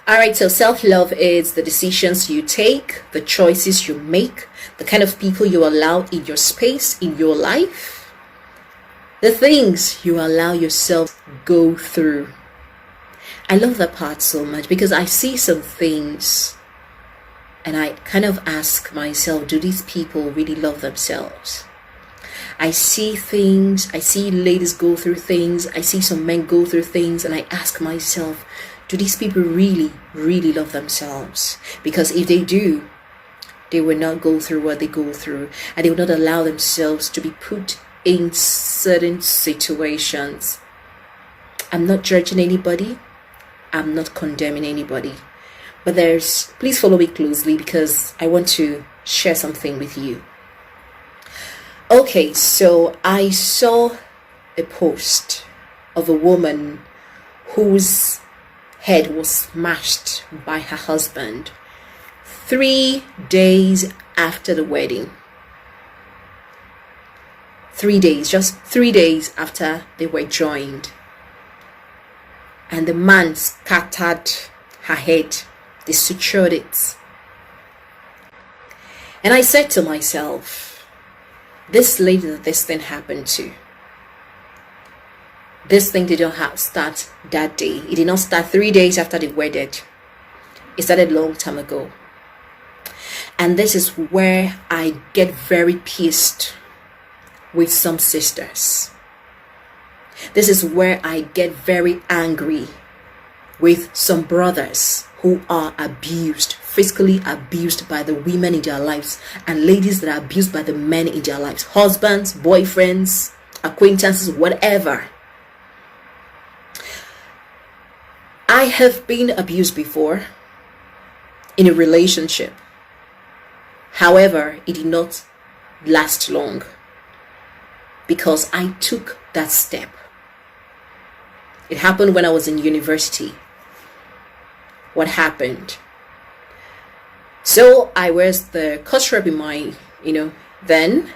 All right, so self-love is the decisions you take, the choices you make, the kind of people you allow in your space, in your life, the things you allow yourself go through. I love that part so much because I see some things and I kind of ask myself, do these people really love themselves? I see things, I see ladies go through things, I see some men go through things, and I ask myself, do these people really, really love themselves? Because if they do, they will not go through what they go through, and they will not allow themselves to be put in certain situations. I'm not judging anybody. I'm not condemning anybody. But please follow me closely because I want to share something with you. Okay, so I saw a post of a woman whose head was smashed by her husband 3 days after the wedding. 3 days, just 3 days after they were joined. And the man scattered her head. They sutured it. And I said to myself, this lady that this thing happened to, this thing did not start that day. It did not start 3 days after they wedded. It started a long time ago. And this is where I get very pissed with some sisters. This is where I get very angry with some brothers who are abused, physically abused by the women in their lives, and ladies that are abused by the men in their lives, husbands, boyfriends, acquaintances, whatever. I have been abused before in a relationship. However, it did not last long because I took that step. It happened when I was in university. What happened? So I was the course rep in my, then,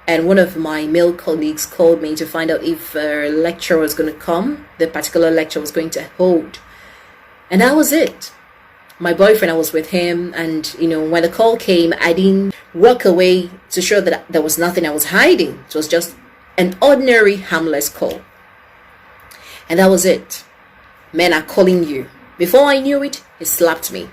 and one of my male colleagues called me to find out if a lecture was going to come, the particular lecture was going to hold. And that was it. My boyfriend, I was with him, and when the call came, I didn't walk away to show that there was nothing I was hiding. It was just an ordinary harmless call. And that was it. Men are calling you. Before I knew it, he slapped me.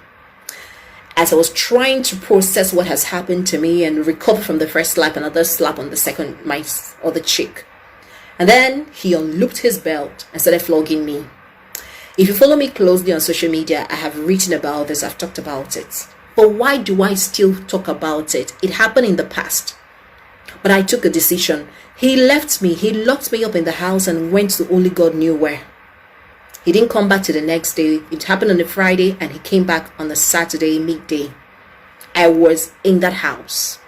As I was trying to process what has happened to me and recover from the first slap, another slap on the second, my other cheek. And then he unlooped his belt and started flogging me. If you follow me closely on social media, I have written about this, I've talked about it. But why do I still talk about it? It happened in the past. But I took a decision. He left me, he locked me up in the house and went to only God knew where. He didn't come back to the next day. It happened on a Friday and he came back on a Saturday midday. I was in that house.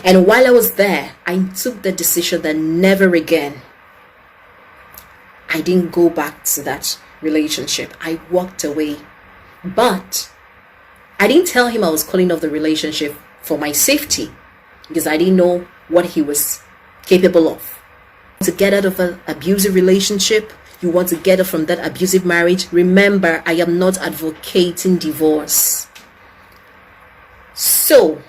And while I was there, I took the decision that never again. I didn't go back to that relationship. I walked away. But I didn't tell him I was calling off the relationship for my safety because I didn't know what he was capable of. To get out of an abusive relationship, you want to get out from that abusive marriage, remember, I am not advocating divorce. So,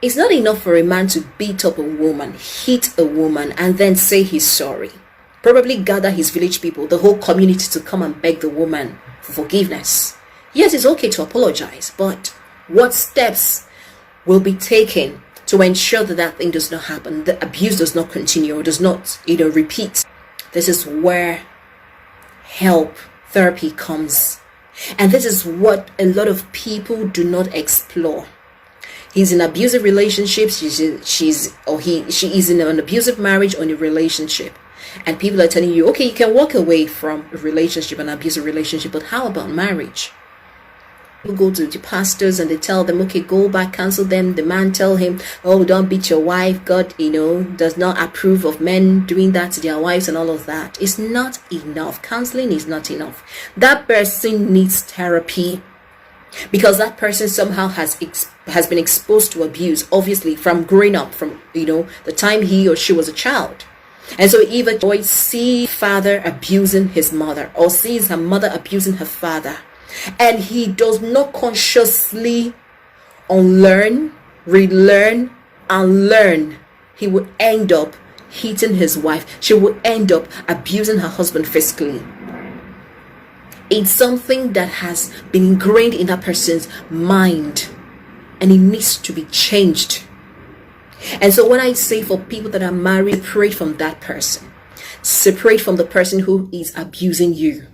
it's not enough for a man to beat up a woman, hit a woman, and then say he's sorry. Probably gather his village people, the whole community, to come and beg the woman for forgiveness. Yes, it's okay to apologize, but what steps will be taken to ensure that that thing does not happen, the abuse does not continue or does not, repeat? This is where help, therapy comes. And this is what a lot of people do not explore. He's in abusive relationships, she is in an abusive marriage or in a relationship. And people are telling you, okay, you can walk away from a relationship, an abusive relationship, but how about marriage? People go to the pastors and they tell them, okay, go back, cancel them. The man tell him, oh, don't beat your wife. God, does not approve of men doing that to their wives and all of that. It's not enough. Counseling is not enough. That person needs therapy because that person somehow has been exposed to abuse, obviously from growing up, from, the time he or she was a child. And so if a boy sees father abusing his mother or sees her mother abusing her father, and he does not consciously unlearn, relearn, and learn, he will end up hitting his wife. She will end up abusing her husband physically. It's something that has been ingrained in that person's mind, and it needs to be changed. And so when I say for people that are married, separate from that person. Separate from the person who is abusing you,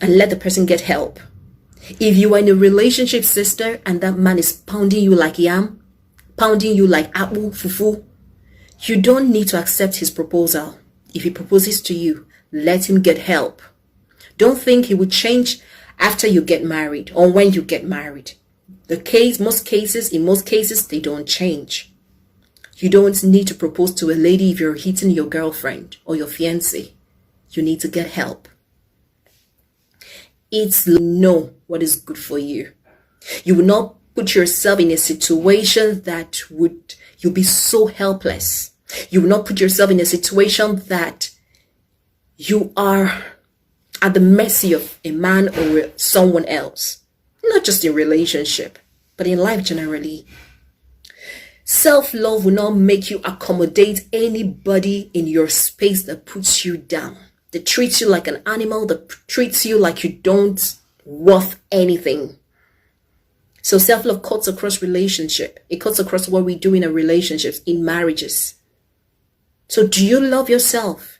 and let the person get help. If you are in a relationship, sister, and that man is pounding you like yam, pounding you like apple fufu, you don't need to accept his proposal. If he proposes to you, let him get help. Don't think he will change after you get married or when you get married. In most cases, they don't change. You don't need to propose to a lady if you're hitting your girlfriend or your fiancé. You need to get help. It's know what is good for you. You will not put yourself in a situation that you'll be so helpless. You will not put yourself in a situation that you are at the mercy of a man or someone else. Not just in relationship, but in life generally. Self-love will not make you accommodate anybody in your space that puts you down, that treats you like an animal, that treats you like you don't worth anything. So self-love cuts across relationship. It cuts across what we do in our relationships, in marriages. So do you love yourself?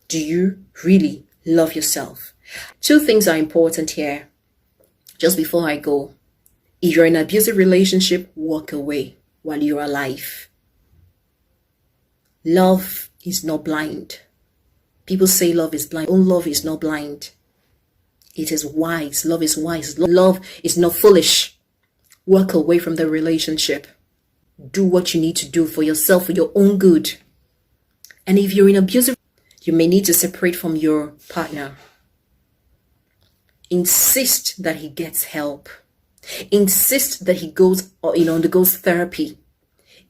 Do you really love yourself? Two things are important here. Just before I go, if you're in an abusive relationship, walk away while you're alive. Love is not blind. People say love is blind. Oh, love is not blind. It is wise. Love is wise. Love is not foolish. Walk away from the relationship. Do what you need to do for yourself, for your own good. And if you're in abusive, you may need to separate from your partner. Insist that he gets help. Insist that he undergoes therapy.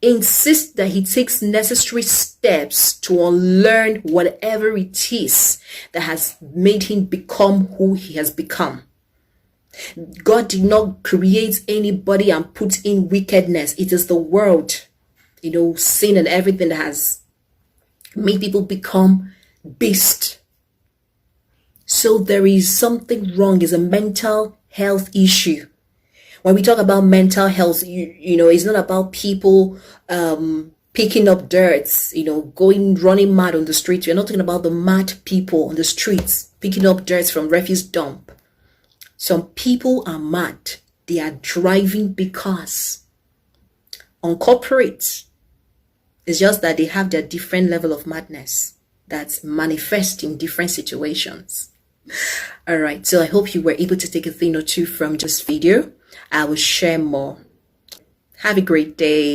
Insist that he takes necessary steps to unlearn whatever it is that has made him become who he has become. God did not create anybody and put in wickedness. It is the world, sin and everything that has made people become beasts. So there is something wrong. It's a mental health issue. When we talk about mental health, it's not about people picking up dirt, running mad on the streets. We're not talking about the mad people on the streets picking up dirt from refuse dump. Some people are mad. They are driving because on corporate, it's just that they have their different level of madness that's manifest in different situations. All right, so I hope you were able to take a thing or two from this video. I will share more. Have a great day.